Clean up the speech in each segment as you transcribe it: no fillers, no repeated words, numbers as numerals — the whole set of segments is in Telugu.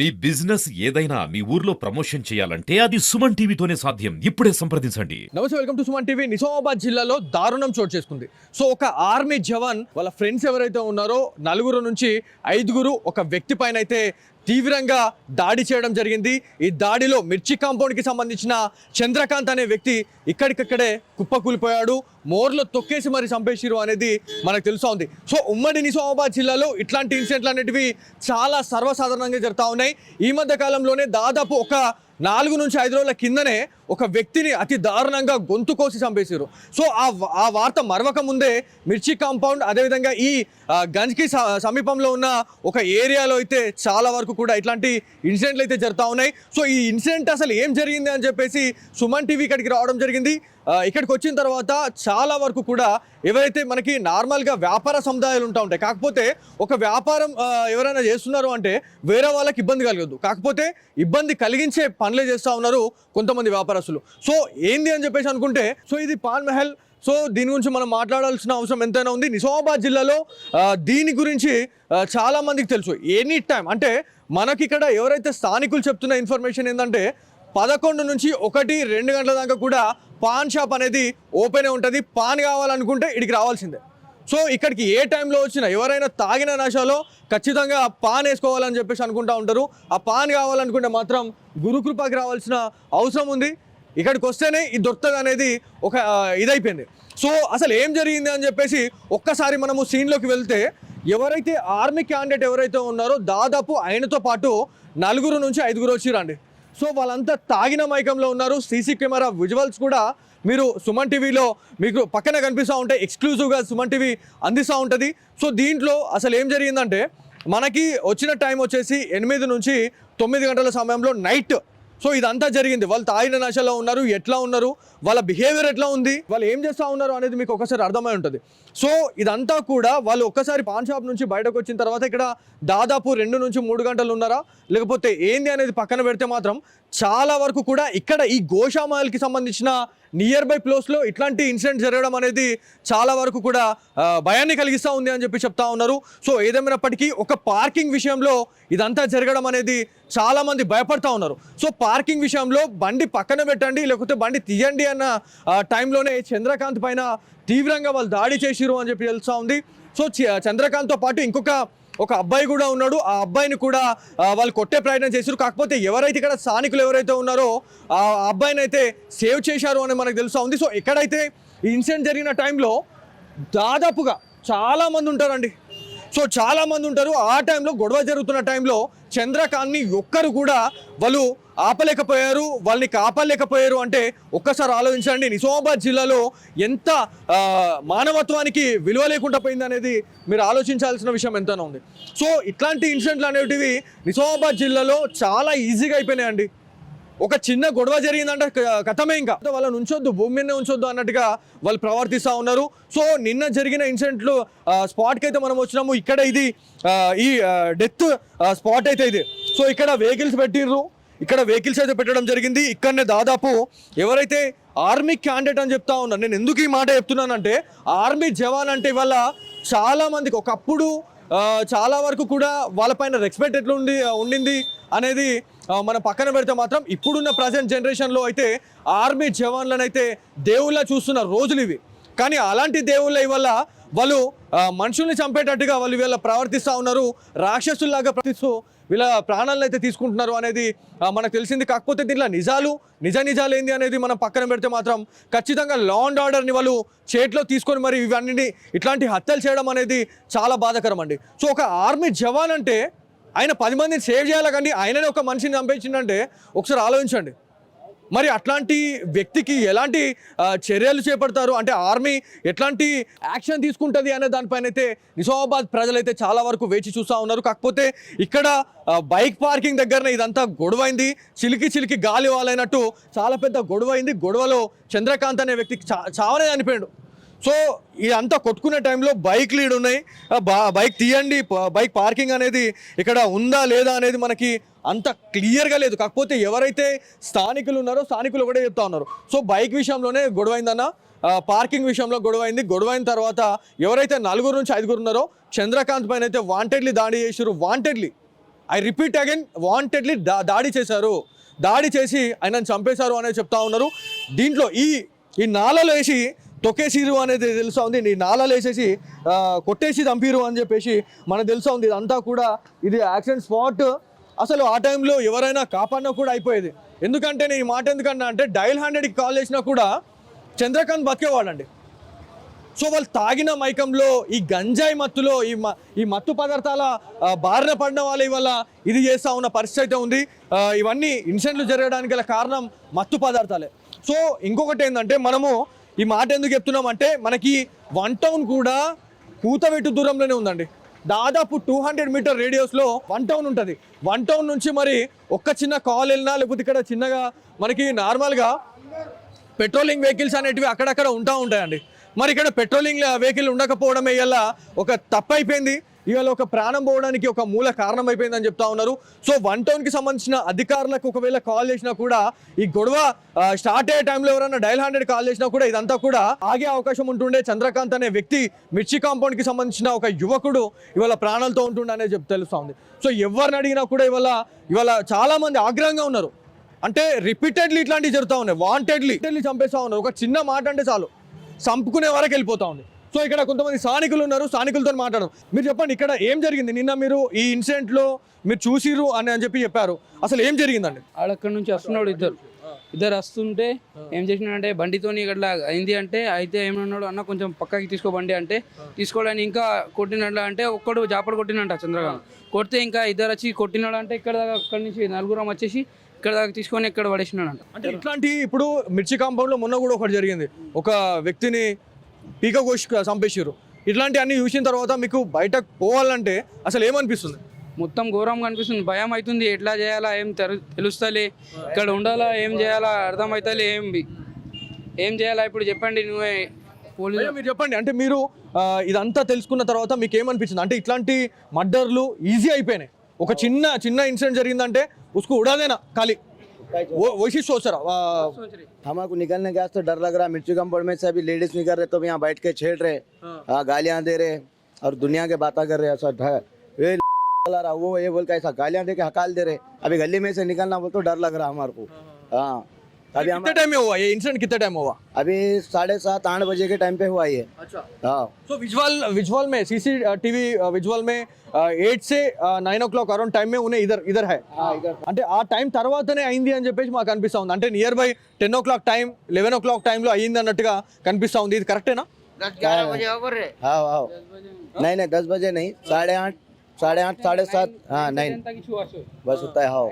మీ బిజినెస్ ఏదైనా మీ ఊర్లో ప్రమోషన్ చేయాలంటే అది సుమన్ టీవీతోనే సాధ్యం. ఇప్పుడే సంప్రదించండి. నమస్తే, welcome to Suman TV. Nizamabad జిల్లాలో దారుణం చోటు చేసుకుంది. సో ఒక ఆర్మీ జవాన్ వాళ్ళ ఫ్రెండ్స్ ఎవరైతే ఉన్నారో 4 నుంచి 5 ఒక వ్యక్తి పైన అయితే తీవ్రంగా దాడి చేయడం జరిగింది. ఈ దాడిలో మిర్చి కాంపౌండ్కి సంబంధించిన చంద్రకాంత్ అనే వ్యక్తి ఇక్కడికక్కడే కుప్పకూలిపోయాడు. మోర్లో తొక్కేసి మరి చంపేసిరు అనేది మనకు తెలుసా ఉంది. సో ఉమ్మడి నిజామాబాద్ జిల్లాలో ఇట్లాంటి ఇన్సిడెంట్లు అనేటివి చాలా సర్వసాధారణంగా జరుగుతూ ఉన్నాయి. ఈ మధ్య కాలంలోనే దాదాపు ఒక 4 నుంచి 5 రోజుల కిందనే ఒక వ్యక్తిని అతి దారుణంగా గొంతు కోసి చంపేశారు. సో ఆ వార్త మరవక ముందే మిర్చి కాంపౌండ్ అదేవిధంగా ఈ గంజ్కి సమీపంలో ఉన్న ఒక ఏరియాలో అయితే చాలా వరకు కూడా ఇట్లాంటి ఇన్సిడెంట్లు అయితే జరుగుతూ ఉన్నాయి. సో ఈ ఇన్సిడెంట్ అసలు ఏం జరిగింది అని చెప్పేసి సుమన్ టీవీ ఇక్కడికి రావడం జరిగింది. ఇక్కడికి వచ్చిన తర్వాత చాలా వరకు కూడా ఎవరైతే మనకి నార్మల్గా వ్యాపార సముదాయాలు ఉంటాయి, కాకపోతే ఒక వ్యాపారం ఎవరైనా చేస్తున్నారు అంటే వేరే వాళ్ళకి ఇబ్బంది కలగదు, కాకపోతే ఇబ్బంది కలిగించే పనులే చేస్తూ ఉన్నారు కొంతమంది వ్యాపారస్తులు. సో ఏంది అని చెప్పేసి అనుకుంటే, సో ఇది పాన్ మహల్. సో దీని గురించి మనం మాట్లాడాల్సిన అవసరం ఎంతైనా ఉంది. నిజామాబాద్ జిల్లాలో దీని గురించి చాలా మందికి తెలుసు. ఎనీ టైం అంటే మనకి ఇక్కడ ఎవరైతే స్థానికులు చెప్తున్న ఇన్ఫర్మేషన్ ఏంటంటే 11 నుంచి 1-2 గంటల దాకా కూడా పాన్ షాప్ అనేది ఓపెనే ఉంటుంది. పాన్ కావాలనుకుంటే ఇక్కడికి రావాల్సిందే. సో ఇక్కడికి ఏ టైంలో వచ్చినా ఎవరైనా తాగిన నషాలో ఖచ్చితంగా పాన్ వేసుకోవాలని చెప్పేసి అనుకుంటూ ఉంటారు. ఆ పాన్ కావాలనుకుంటే మాత్రం గురుకృపకి రావాల్సిన అవసరం ఉంది. ఇక్కడికి వస్తేనే ఇది దొరుకుతుంది అనేది ఒక ఇదైపోయింది. సో అసలు ఏం జరిగింది అని చెప్పేసి ఒక్కసారి మనము సీన్లోకి వెళ్తే, ఎవరైతే ఆర్మీ క్యాండిడేట్ ఎవరైతే ఉన్నారో దాదాపు ఆయనతో పాటు 4 నుంచి 5 వచ్చిరండి. సో వాళ్ళంతా తాగిన మైకంలో ఉన్నారు. సీసీ కెమెరా విజువల్స్ కూడా మీరు సుమన్ టీవీలో మీకు పక్కనే కనిపిస్తూ ఉంటాయి. ఎక్స్క్లూజివ్గా సుమన్ టీవీ అందిస్తూ ఉంటుంది. సో దీంట్లో అసలు ఏం జరిగిందంటే, మనకి వచ్చిన టైం వచ్చేసి 8 నుంచి 9 గంటల సమయంలో నైట్. సో ఇదంతా జరిగింది. వాళ్ళు తాగిన నశలో ఉన్నారు, ఎట్లా ఉన్నారు, వాళ్ళ బిహేవియర్ ఎట్లా ఉంది, వాళ్ళు ఏం చేస్తూ ఉన్నారు అనేది మీకు ఒకసారి అర్థమై ఉంటుంది. సో ఇదంతా కూడా వాళ్ళు ఒక్కసారి పాన్ షాప్ నుంచి బయటకు వచ్చిన తర్వాత ఇక్కడ దాదాపు 2 నుంచి 3 గంటలు ఉన్నారా లేకపోతే ఏంది అనేది పక్కన పెడితే మాత్రం చాలా వరకు కూడా ఇక్కడ ఈ గోషామహల్కి సంబంధించిన నియర్ బై ప్లేస్లో ఇట్లాంటి ఇన్సిడెంట్ జరగడం అనేది చాలా వరకు కూడా భయాన్ని కలిగిస్తూ ఉంది అని చెప్పి చెప్తా ఉన్నారు. సో ఏదేమైనప్పటికీ ఒక పార్కింగ్ విషయంలో ఇదంతా జరగడం అనేది చాలామంది భయపడతా ఉన్నారు. సో పార్కింగ్ విషయంలో బండి పక్కన పెట్టండి లేకపోతే బండి తీయండి అన్న టైంలోనే చంద్రకాంత్ పైన తీవ్రంగా వాళ్ళు దాడి చేసిరు అని చెప్పి తెలుస్తూ ఉంది. సో చంద్రకాంత్తో పాటు ఒక అబ్బాయి కూడా ఉన్నాడు. ఆ అబ్బాయిని కూడా వాళ్ళు కొట్టే ప్రయత్నం చేశారు. కాకపోతే ఎవరైతే ఇక్కడ స్థానికులు ఎవరైతే ఉన్నారో ఆ అబ్బాయిని అయితే సేవ్ చేశారు అని మనకు తెలుస్తూ ఉంది. సో ఎక్కడైతే ఈ ఇన్సిడెంట్ జరిగిన టైంలో దాదాపుగా చాలామంది ఉంటారండి. సో చాలామంది ఉంటారు. ఆ టైంలో గొడవ జరుగుతున్న టైంలో చంద్రకాంత్ని ఒక్కరు కూడా వాళ్ళు ఆపలేకపోయారు, వాళ్ళని కాపాడలేకపోయారు. అంటే ఒక్కసారి ఆలోచించండి, నిజామాబాద్ జిల్లాలో ఎంత మానవత్వానికి విలువ లేకుండా పోయింది అనేది మీరు ఆలోచించాల్సిన విషయం ఎంతైనా ఉంది. సో ఇట్లాంటి ఇన్సిడెంట్లు అనేటివి నిజామాబాద్ జిల్లాలో చాలా ఈజీగా అయిపోయినాయండి. ఒక చిన్న గొడవ జరిగిందంటే కథమే, ఇంకా వాళ్ళని ఉంచొద్దు, భూమి మీదనే ఉంచొద్దు అన్నట్టుగా వాళ్ళు ప్రవర్తిస్తూ ఉన్నారు. సో నిన్న జరిగిన ఇన్సిడెంట్లు స్పాట్కి అయితే మనం వచ్చినాము. ఇక్కడ ఇది ఈ డెత్ స్పాట్ అయితే ఇది. సో ఇక్కడ వెహికల్స్ పెట్టిర్రు, ఇక్కడ వెహికల్స్ అయితే పెట్టడం జరిగింది. ఇక్కడనే దాదాపు ఎవరైతే ఆర్మీ క్యాండిడేట్ అని చెప్తా ఉన్నారు. నేను ఎందుకు ఈ మాట చెప్తున్నానంటే, ఆర్మీ జవాన్ అంటే ఇవాళ చాలామందికి ఒకప్పుడు చాలా వరకు కూడా వాళ్ళపైన రెస్పెక్ట్ ఎట్లా ఉండింది అనేది మనం పక్కన పెడితే మాత్రం ఇప్పుడున్న ప్రజెంట్ జనరేషన్లో అయితే ఆర్మీ జవాన్లను అయితే దేవుళ్ళ చూస్తున్న రోజులు ఇవి. కానీ అలాంటి దేవుళ్ళ ఇవల్ల వాళ్ళు మనుషుల్ని చంపేటట్టుగా వాళ్ళు వీళ్ళ ప్రవర్తిస్తూ ఉన్నారు. రాక్షసుల్లాగా ప్రవర్తిస్తూ వీళ్ళ ప్రాణాలను అయితే తీసుకుంటున్నారు అనేది మనకు తెలిసింది. కాకపోతే దీంట్లో నిజాలు ఏంది అనేది మనం పక్కన పెడితే మాత్రం ఖచ్చితంగా లా అండ్ ఆర్డర్ని వాళ్ళు చేతిలో తీసుకొని మరి ఇవన్నీ ఇట్లాంటి హత్యలు చేయడం అనేది చాలా బాధాకరం అండి. సో ఒక ఆర్మీ జవాన్ అంటే ఆయన 10 మందిని సేవ్ చేయాలి, కానీ ఆయననే ఒక మనిషిని చంపేసిందంటే ఒకసారి ఆలోచించండి. మరి అట్లాంటి వ్యక్తికి ఎలాంటి చర్యలు చేపడతారు అంటే ఆర్మీ ఎట్లాంటి యాక్షన్ తీసుకుంటుంది అనే దానిపైన అయితే నిజామాబాద్ ప్రజలైతే చాలా వరకు వేచి చూస్తూ ఉన్నారు. కాకపోతే ఇక్కడ బైక్ పార్కింగ్ దగ్గరనే ఇదంతా గొడవైంది. చిలికి గాలి వాలైనట్టు చాలా పెద్ద గొడవైంది. గొడవలో చంద్రకాంత్ అనే వ్యక్తి చావనే చనిపోయాడు. సో ఇదంతా కొట్టుకునే టైంలో బైక్ లీడ్ ఉన్నాయి, బైక్ తీయండి, బైక్ పార్కింగ్ అనేది ఇక్కడ ఉందా లేదా అనేది మనకి అంత క్లియర్గా లేదు. కాకపోతే ఎవరైతే స్థానికులు ఉన్నారో స్థానికులు ఒకటే చెప్తా ఉన్నారు. సో బైక్ విషయంలోనే గొడవైందన్న, పార్కింగ్ విషయంలో గొడవైంది. గొడవైన తర్వాత ఎవరైతే 4 నుంచి 5 ఉన్నారో చంద్రకాంత్ పైన అయితే వాంటెడ్లీ దాడి చేసారు. Wantedly I repeat again wantedly దాడి చేశారు, దాడి చేసి ఆయనను చంపేశారు అనేది చెప్తా ఉన్నారు. దీంట్లో ఈ నాలలో వేసి తొక్కేసిరు అనేది తెలుసా ఉంది, ఈ నాలలో వేసేసి కొట్టేసి చంపిరు అని చెప్పేసి మనకు తెలుసా ఉంది. ఇదంతా కూడా ఇది యాక్సిడెంట్ స్పాట్. అసలు ఆ టైంలో ఎవరైనా కాపాడినా కూడా అయిపోయేది. ఎందుకంటే నేను ఈ మాట ఎందుకన్నా అంటే డయల్ 100కి కాల్ చేసినా కూడా చంద్రకాంత్ బతికేవాడండి. సో వాళ్ళు తాగిన మైకంలో ఈ గంజాయి మత్తులో ఈ మత్తు పదార్థాల బారిన పడిన వాళ్ళు ఇవాళ ఇది చేస్తూ ఉన్న పరిస్థితి అయితే ఉంది. ఇవన్నీ ఇన్సిడెంట్లు జరగడానికి గల కారణం మత్తు పదార్థాలే. సో ఇంకొకటి ఏంటంటే మనము ఈ మాట ఎందుకు చెప్తున్నాం అంటే మనకి 1 టౌన్ కూడా కూతవెట్టు దూరంలోనే ఉందండి. దాదాపు 200 మీటర్ రేడియస్లో 1 టౌన్ ఉంటుంది. 1 టౌన్ నుంచి మరి ఒక్క చిన్న కాల్ వెళ్ళినా లేకపోతే ఇక్కడ చిన్నగా మనకి నార్మల్గా పెట్రోలింగ్ వెహికల్స్ అనేటివి అక్కడక్కడ ఉంటాయండి. మరి ఇక్కడ పెట్రోలింగ్ వెహికల్ ఉండకపోవడమే ఇవాళ ఒక తప్పు అయిపోయింది, ఇవాళ ఒక ప్రాణం పోవడానికి ఒక మూల కారణం అయిపోయిందని చెప్తా ఉన్నారు. సో 1 టౌన్కి సంబంధించిన అధికారులకు ఒకవేళ కాల్ చేసినా కూడా ఈ గొడవ స్టార్ట్ అయ్యే టైంలో ఎవరైనా డయల్ 100 కాల్ చేసినా కూడా ఇదంతా కూడా ఆగే అవకాశం ఉంటుండే. చంద్రకాంత్ అనే వ్యక్తి మిర్చి కాంపౌండ్కి సంబంధించిన ఒక యువకుడు ఇవాళ ప్రాణాలతో ఉంటుండే అనేది తెలుస్తూ ఉంది. సో ఎవరిని అడిగినా కూడా ఇవాళ చాలా మంది ఆగ్రహంగా ఉన్నారు. అంటే రిపీటెడ్లీ ఇట్లాంటివి జరుగుతూ ఉన్నాయి, వాంటెడ్లీ చంపేస్తూ ఉన్నారు. ఒక చిన్న మాట అంటే చాలు చంపుకునే వరకు వెళ్ళిపోతా ఉంది. సో ఇక్కడ కొంతమంది స్థానికులు ఉన్నారు, స్థానికులతో మాట్లాడడం. మీరు చెప్పండి, ఇక్కడ ఏం జరిగింది? నిన్న మీరు ఈ ఇన్సిడెంట్లో మీరు చూసిరు అని చెప్పి చెప్పారు, అసలు ఏం జరిగిందండి? ఆడక్కడి నుంచి వస్తున్నాడు, ఇద్దరు వస్తుంటే ఏం చేసినాడంటే బండితోని ఇక్కడ అయింది అంటే అయితే ఏమన్నాడు, అన్న కొంచెం పక్కకి తీసుకో బండి అంటే తీసుకోవడానికి ఇంకా కొట్టినట్ల అంటే ఒక్కడు జాపడు కొట్టినంట చంద్రకాంత్. కొడితే ఇంకా ఇద్దరు వచ్చి కొట్టినాడు అంటే ఇక్కడ దాకా అక్కడి నుంచి నలుగురం వచ్చేసి ఇక్కడ దాకా తీసుకొని ఇక్కడ పడేసినాడంట. అంటే ఇట్లాంటి ఇప్పుడు మిర్చి కాంపౌండ్లో మొన్న కూడా ఒకటి జరిగింది, ఒక వ్యక్తిని పీక కోసి చంపేసారు. ఇట్లాంటి అన్ని చూసిన తర్వాత మీకు బయటకు పోవాలంటే అసలు ఏమనిపిస్తుంది? మొత్తం ఘోరంగా అనిపిస్తుంది, భయం అవుతుంది. ఎట్లా చేయాలా ఏం తెలుస్తలే, ఇక్కడ ఉండాలా ఏం చేయాలా అర్థం అవుతలే, ఏం చేయాలా ఇప్పుడు చెప్పండి నువ్వే పోలీసు. మీరు చెప్పండి, అంటే మీరు ఇదంతా తెలుసుకున్న తర్వాత మీకు ఏమనిపించింది? అంటే ఇట్లాంటి మర్డర్లు ఈజీ అయిపోయినాయి, ఒక చిన్న ఇన్సిడెంట్ జరిగిందంటే उसको उड़ा देना खाली वैसी सोच रहा. हमारे को निकलने गया तो डर लग रहा. मिर्ची कंपाउंड में से अभी लेडीज निकल रहे तो यहाँ बैठ के छेड़ रहे, गालियां दे रहे और दुनिया के बातें कर रहे. ऐसा वो ये बोल के ऐसा गालियां दे के हकाल दे रहे. अभी गली में से निकलना बोल तो डर लग रहा हमारे को. हाँ अभी कितने टाइम में हुआ ये इंसिडेंट? कितने टाइम हुआ? अभी 7:30-8 बजे के टाइम पे हुआ ये. अच्छा. हाँ. So विजुअल में CCTV विजुअल में 8 से 9 o'clock అరౌండ్ టైం में उन्हें इधर है. అంటే ఆ టైం తర్వాతనే అయింది అని చెప్పేసి మాకు అనిపిస్తా ఉంది. అంటే near by 10 o'clock time 11 o'clock టైంలో అయ్యింది అన్నట్టుగా కనిపిస్తా ఉంది. ఇది కరెక్టేనా? 10-11 बजे हो रहे. हाँ हाँ नहीं 10 बजे नहीं 8:30 7:30 हाँ 9 बस होता है. हाँ.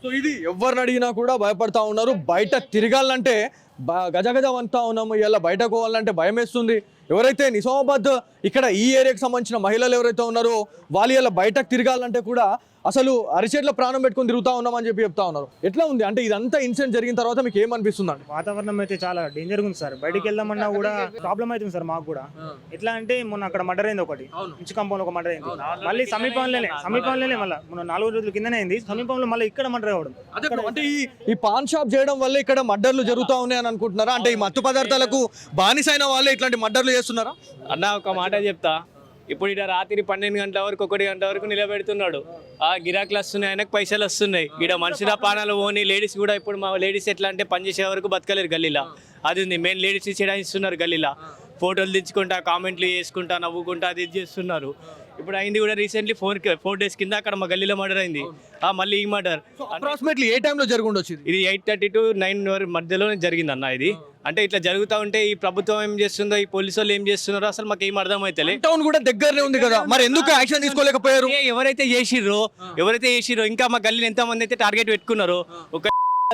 సో ఇది ఎవరిని అడిగినా కూడా భయపడతా ఉన్నారు. బయట తిరగాలంటే గజగజ వంతా ఉన్నాము, ఇలా బయటకు పోవాలంటే భయం వేస్తుంది. ఎవరైతే నిజామాబాద్ ఇక్కడ ఈ ఏరియాకి సంబంధించిన మహిళలు ఎవరైతే ఉన్నారో వాళ్ళు ఇలా బయటకు తిరగాలంటే కూడా అసలు అరిచేట్ల ప్రాణం పెట్టుకొని తిరుగుతా ఉన్నామని చెప్పి చెప్తా ఉన్నారు. ఎట్లా ఉంది అంటే ఇదంతా ఇన్సిడెంట్ జరిగిన తర్వాత మీకు ఏమనిపిస్తుందండి? వాతావరణం అయితే చాలా డేంజర్ ఉంది సార్. బయటికి వెళ్దామన్నా కూడా ప్రాబ్లం అవుతుంది సార్ మాకు కూడా. ఎట్లా అంటే మొన్న అక్కడ మర్డర్ అయింది, ఒకటి మిర్చి కాంపౌండ్ ఒక మర్డర్ అయింది, మళ్ళీ సమీపంలోనే మళ్ళీ మొన్న 4 రోజుల కిందనే అయింది సమీపంలో, మళ్ళీ ఇక్కడ మర్డర్ అవ్వడం. అంటే ఈ పాన్ షాప్ చేయడం వల్ల ఇక్కడ మర్డర్లు జరుగుతూ ఉన్నాయి అని అనుకుంటున్నారా? అంటే ఈ మత్తు పదార్థాలకు బానిసైన వాళ్ళే ఇట్లాంటి మర్డర్లు చేస్తున్నారా? అన్న ఒక మాట చెప్తా, ఇప్పుడు ఇక్కడ రాత్రి 12 గంటల వరకు 1 గంట వరకు నిలబెడుతున్నాడు. ఆ గిరాకులు వస్తున్నాయి, ఆయనకు పైసలు వస్తున్నాయి. ఇక్కడ మనుషుల పానాలు పోని. లేడీస్ కూడా ఇప్పుడు మా లేడీస్ ఎట్లా అంటే పని చేసే వరకు బతకలేరు గల్లీలా. అది ఉంది మెయిన్, లేడీస్ చేయిస్తున్నారు గల్లీలా. ఫోటోలు దించుకుంటా, కామెంట్లు చేసుకుంటా, నవ్వుకుంటా అది చేస్తున్నారు. ఇప్పుడు అయింది కూడా రీసెంట్లీ 4 days కింద అక్కడ మా గల్లీలో మర్డర్ అయింది. మళ్ళీ ఈ మర్డర్ అప్రాక్సిమేట్లీ ఏ టైంలో జరుగుండొచ్చు? ఇది 8:30 to 9 మధ్యలో జరిగింది అన్న. ఇది అంటే ఇట్లా జరుగుతూ ఉంటే ఈ ప్రభుత్వం ఏం చేస్తుందో, ఈ పోలీసు వాళ్ళు ఏం చేస్తున్నారో అసలు మాకు ఏం అర్థం అయితే. టౌన్ కూడా దగ్గరనే ఉంది కదా, మరి ఎందుకు యాక్షన్ తీసుకోలేకపోయారు? ఎవరైతే చేసిర్రో ఇంకా మా గల్లీలో ఎంత మంది అయితే టార్గెట్ పెట్టుకున్నారో, ఒక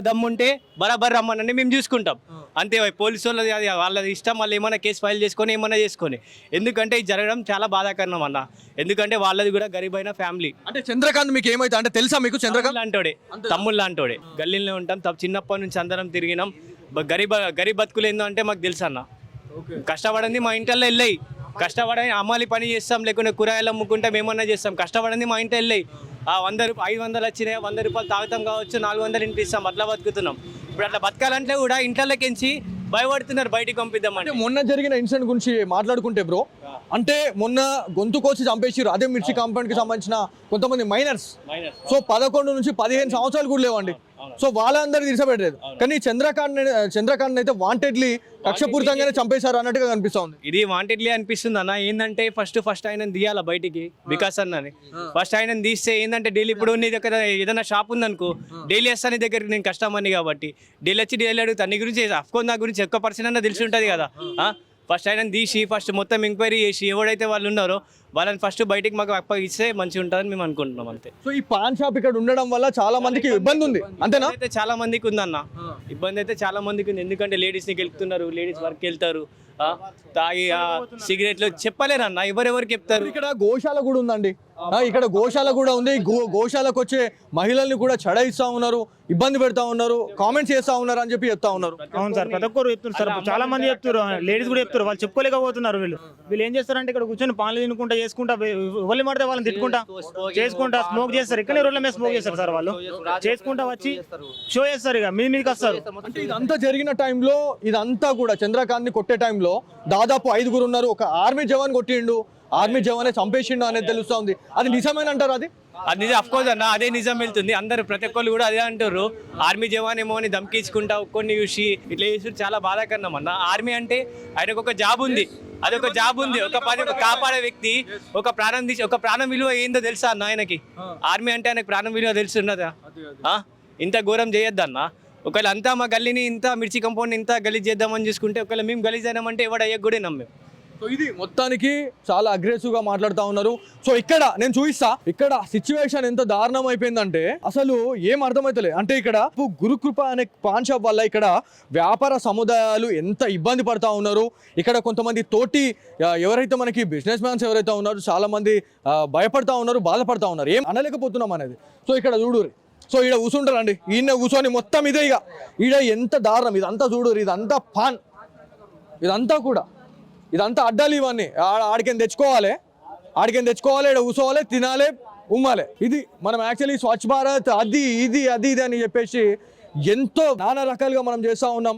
దమ్ముంటే బరాబర్ రమ్మనండి మేము చూసుకుంటాం అంతే. పోలీసు వాళ్ళది అది వాళ్ళది ఇష్టం, వాళ్ళు ఏమైనా కేసు ఫైల్ చేసుకొని ఏమైనా చేసుకొని. ఎందుకంటే ఇది జరగడం చాలా బాధాకరణం అన్న. ఎందుకంటే వాళ్ళది కూడా గరీబైన ఫ్యామిలీ. అంటే చంద్రకాంత్ మీకు ఏమైతే అంటే తెలుసా? మీకు చంద్రకాంత్ లాంటోడే, తమ్ముళ్ళు లాంటోడే. గల్లీలో ఉంటాం, చిన్నప్పటి నుంచి అందరం తిరిగినాం. గరీబ్ బతుకులు ఏందో అంటే మాకు తెలుసు అన్న. కష్టపడింది మా ఇంటల్లో వెళ్ళాయి, కష్టపడి అమ్మాలి పని చేస్తాం, లేకుంటే కూరగాయలు అమ్ముకుంటాం, ఏమన్నా చేస్తాం. కష్టపడింది మా ఇంట వెళ్ళాయి. 500 వచ్చినాయి, 100 రూపాయలు తాగుతాం కావచ్చు, 400 ఇంటి ఇస్తాం, అట్లా బతుకుతున్నాం. ఇప్పుడు అట్లా బతకాలంటే కూడా ఇంట్లోకించి భయపడుతున్నారు బయటికి పంపిద్దామంటే. మొన్న జరిగిన ఇన్సిడెంట్ గురించి మాట్లాడుకుంటే బ్రో, అంటే మొన్న గొంతు కోసి చంపేసిరు అదే మిర్చి కాంపౌండ్ కి సంబంధించిన కొంతమంది మైనర్స్. సో 11 నుంచి 15 సంవత్సరాలు కూడా లేవండి. సో వాళ్ళందరూ తీర్చబెట్టలేదు. కానీ చంద్రకాంత్ అయితే వాంటెడ్లీ కక్షపూరితంగానే చంపేశారు అన్నట్టుగా కనిపిస్తుంది. ఇది వాంటెడ్లీ అనిపిస్తుంది అన్న. ఏంటంటే ఫస్ట్ ఆయన తీయాల బయటికి వికాస్ అన్నని. ఫస్ట్ ఆయన తీస్తే ఏంటంటే డైలీ ఇప్పుడు నీ దగ్గర ఏదైనా షాప్ ఉందనుకో, డైలీ వస్తాను నీ దగ్గరికి, నేను కస్టమర్ని కాబట్టి డైలీ వచ్చి డైలీ అడుగుతా నీ గురించి. అఫ్కోర్స్ నా గురించి ఎక్కువ పర్సన్ అన్న తెలిసి ఉంటుంది కదా. ఫస్ట్ ఆయన తీసి ఫస్ట్ మొత్తం ఎంక్వైరీ చేసి ఎవడైతే వాళ్ళు ఉన్నారో వాళ్ళని ఫస్ట్ బయటికి మాకు అప్పగిస్తే మంచిగా ఉంటుందని మేము అనుకుంటున్నాం అంతే. సో ఈ పాన్ షాప్ ఇక్కడ ఉండడం వల్ల చాలా మందికి ఇబ్బంది ఉంది అంతేనా? అయితే చాలా మందికి ఉందన్న ఇబ్బంది, అయితే చాలా మందికి ఉంది. ఎందుకంటే లేడీస్ని గెలుపుతున్నారు, లేడీస్ వర్క్ వెళ్తారు, తాగి సిగరెట్లు చెప్పలేరు అన్న, ఎవరెవరికి చెప్తారు. ఇక్కడ గోశాల కూడా ఉందండి. ఇక్కడ గోశాల కూడా ఉంది. గోశాలకు వచ్చే మహిళల్ని కూడా చడాయిస్తా ఉన్నారు, ఇబ్బంది పెడతా ఉన్నారు, కామెంట్స్ చేస్తా ఉన్నారు అని చెప్పి చెప్తా ఉన్నారు. అవును సార్, ప్రతి ఒక్కరు చెప్తున్నారు సార్. చాలా మంది చెప్తారు, లేడీస్ కూడా చెప్తారు. వాళ్ళు చెప్పుకోలేకపోతున్నారు. వీళ్ళు ఏం చేస్తారంటే ఇక్కడ కూర్చొని పాన్లు తినుకుంటా చేసుకుంటా, ఎవరిని పడితే వాళ్ళని తిట్టుకుంటా చేసుకుంటా స్మోక్ చేస్తారు. ఇక్కడ రోడ్ల మీద స్మోక్ చేస్తారు సార్. వాళ్ళు చేసుకుంటా వచ్చి షో చేస్తారు, ఇక మీదకి వస్తారు. అంటే ఇదంతా జరిగిన టైంలో, ఇదంతా కూడా చంద్రకాంత్ ని కొట్టే టైంలో దాదాపు 5 ఉన్నారు. ఒక ఆర్మీ జవాన్ కొట్టిండు, ఆర్మీ జవానే చంపేసిండు అనేది తెలుస్తుంది. అది నిజమేనంటారు? అది నిజం, అఫ్కోర్స్ అన్న, అదే నిజం వెళ్తుంది. అందరు ప్రతి ఒక్కళ్ళు కూడా అదే అంటారు. ఆర్మీ జవాన్ ఏమో అని ధమ్కించుకుంటా కొన్ని చూసి ఇట్లా చేసి చాలా బాధాకరణం అన్న. ఆర్మీ అంటే ఆయనకు ఒక జాబ్ ఉంది, అదొక జాబ్ ఉంది. ఒక కాపాడే వ్యక్తి ఒక ప్రాణం తీసి, ఒక ప్రాణం విలువ ఏందో తెలుసా అన్న ఆయనకి? ఆర్మీ అంటే ఆయనకు ప్రాణం విలువ తెలుసున్నదా? ఇంత ఘోరం చేయొద్దన్న. ఒకవేళ అంతా మా గల్లీని ఇంత మిర్చి కంపౌండ్ ఇంత గలీజ్ చేద్దామని చూసుకుంటే, ఒకవేళ మేము గలీజ్ అయినామంటే ఎవడు అయ్యకు కూడా నమ్మే. సో ఇది మొత్తానికి చాలా అగ్రెసివ్ గా మాట్లాడుతూ ఉన్నారు. సో ఇక్కడ నేను చూపిస్తా, ఇక్కడ సిచ్యువేషన్ ఎంత దారుణం అయిపోయిందంటే అసలు ఏం అర్థమైతలే. అంటే ఇక్కడ గురుకృప అనే పాన్ షాప్ వల్ల ఇక్కడ వ్యాపార సముదాయాలు ఎంత ఇబ్బంది పడతా ఉన్నారు. ఇక్కడ కొంతమంది తోటి ఎవరైతే మనకి బిజినెస్ మ్యాన్స్ ఎవరైతే ఉన్నారో చాలా మంది భయపడతా ఉన్నారు, బాధపడతా ఉన్నారు. ఏం అనలేకపోతున్నాం అనేది. సో ఇక్కడ చూడు, సో ఈడ కూర్చుంటారండి, ఈయన కూర్చొని మొత్తం ఇదే ఇక ఈడ ఎంత దారుణం. ఇదంతా చూడు, ఇదంతా పాన్, ఇదంతా అడ్డాలి. ఇవన్నీ ఆడికేం తెచ్చుకోవాలి, ఇక్కడ కూర్చోవాలి, తినాలి, ఉమ్మాలి. ఇది మనం యాక్చువల్లీ స్వచ్ఛ భారత్ అది ఇది అని చెప్పేసి ఎంతో నానా రకాలుగా మనం చేస్తూ ఉన్నాం.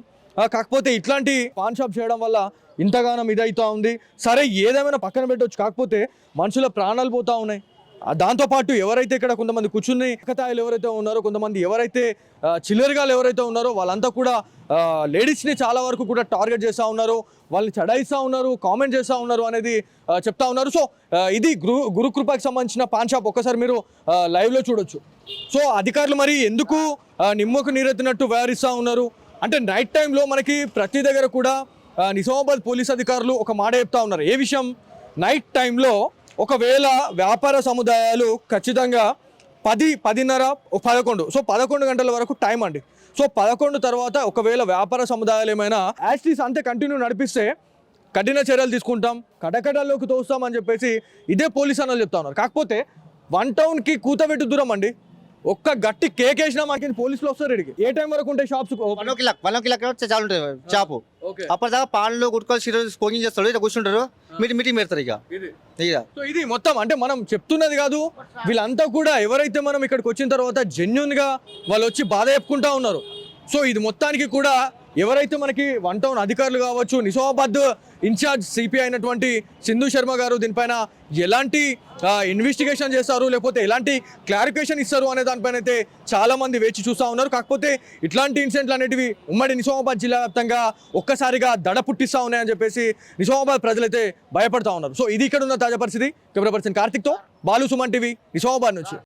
కాకపోతే ఇట్లాంటి పాన్ షాప్ చేయడం వల్ల ఇంతగానం ఇదవుతూ ఉంది. సరే ఏదేమైనా పక్కన పెట్టవచ్చు, కాకపోతే మనుషుల ప్రాణాలు పోతూ ఉన్నాయి. దాంతోపాటు ఎవరైతే ఇక్కడ కొంతమంది కూర్చుని ఎక్కతాయిలు ఎవరైతే ఉన్నారో, కొంతమంది ఎవరైతే చిల్లరగాలు ఎవరైతే ఉన్నారో వాళ్ళంతా కూడా లేడీస్ని చాలా వరకు కూడా టార్గెట్ చేస్తూ ఉన్నారు, వాళ్ళని చడాయిస్తూ ఉన్నారు, కామెంట్ చేస్తూ ఉన్నారు అనేది చెప్తా ఉన్నారు. సో ఇది గురుకృపకి సంబంధించిన పాన్ షాప్. ఒక్కసారి మీరు లైవ్లో చూడొచ్చు. సో అధికారులు మరి ఎందుకు నిమ్మకు నీరెత్తినట్టు వ్యవహరిస్తూ ఉన్నారు అంటే, నైట్ టైంలో మనకి ప్రతి దగ్గర కూడా నిజామాబాద్ పోలీస్ అధికారులు ఒక మాట చెప్తా ఉన్నారు. ఏ విషయం? నైట్ టైంలో ఒకవేళ వ్యాపార సముదాయాలు ఖచ్చితంగా 10, 10:30, 11, సో 11 గంటల వరకు టైం అండి. సో 11 తర్వాత ఒకవేళ వ్యాపార సముదాయాలు ఏమైనా యాక్సిస్ అంతే కంటిన్యూ నడిపిస్తే కఠిన చర్యలు తీసుకుంటాం, కటకటాల్లోకి తోస్తామని చెప్పేసి ఇదే పోలీస్ అన్నలు చెప్తా ఉన్నారు. కాకపోతే 1 టౌన్కి కూతబెట్టు దూరం అండి. ఒక్క గట్టి కేక్ వేసినా మాకు పోలీసులు వస్తారు. ఇడికి ఏ టైం వరకు ఉంటాయి షాప్స్? 1 కిలోమీటర్ చాలా ఉంటుంది షాపు. అప్పటిదాకా పాన్లు గుట్కోలు సీరియల్ స్పోకింగ్ చేస్తారు, ఇట్లా కూర్చుంటారు, మీటింగ్ పెడతారు. ఇక సో ఇది మొత్తం అంటే మనం చెప్తున్నది కాదు, వీళ్ళంతా కూడా ఎవరైతే మనం ఇక్కడికి వచ్చిన తర్వాత జెన్యున్ గా వాళ్ళు వచ్చి బాధ చెప్పుకుంటా ఉన్నారు. సో ఇది మొత్తానికి కూడా ఎవరైతే మనకి 1 టౌన్ అధికారులు కావచ్చు, నిజామాబాద్ ఇన్ఛార్జ్ సిపి అయినటువంటి సింధు శర్మ గారు దీనిపైన ఎలాంటి ఇన్వెస్టిగేషన్ చేస్తారు, లేకపోతే ఎలాంటి క్లారిఫికేషన్ ఇస్తారు అనే దానిపైన అయితే చాలా మంది వేచి చూస్తూ ఉన్నారు. కాకపోతే ఇట్లాంటి ఇన్సిడెంట్లు అనేటివి ఉమ్మడి నిజామాబాద్ జిల్లా వ్యాప్తంగా ఒక్కసారిగా దడ పుట్టిస్తూ ఉన్నాయని చెప్పేసి నిజామాబాద్ ప్రజలైతే భయపడతా ఉన్నారు. సో ఇది ఇక్కడ ఉన్న తాజా పరిస్థితి. కెమెరా పర్సన్ కార్తిక్తో బాలు, సుమన్ టీవీ, నిజామాబాద్ నుంచి.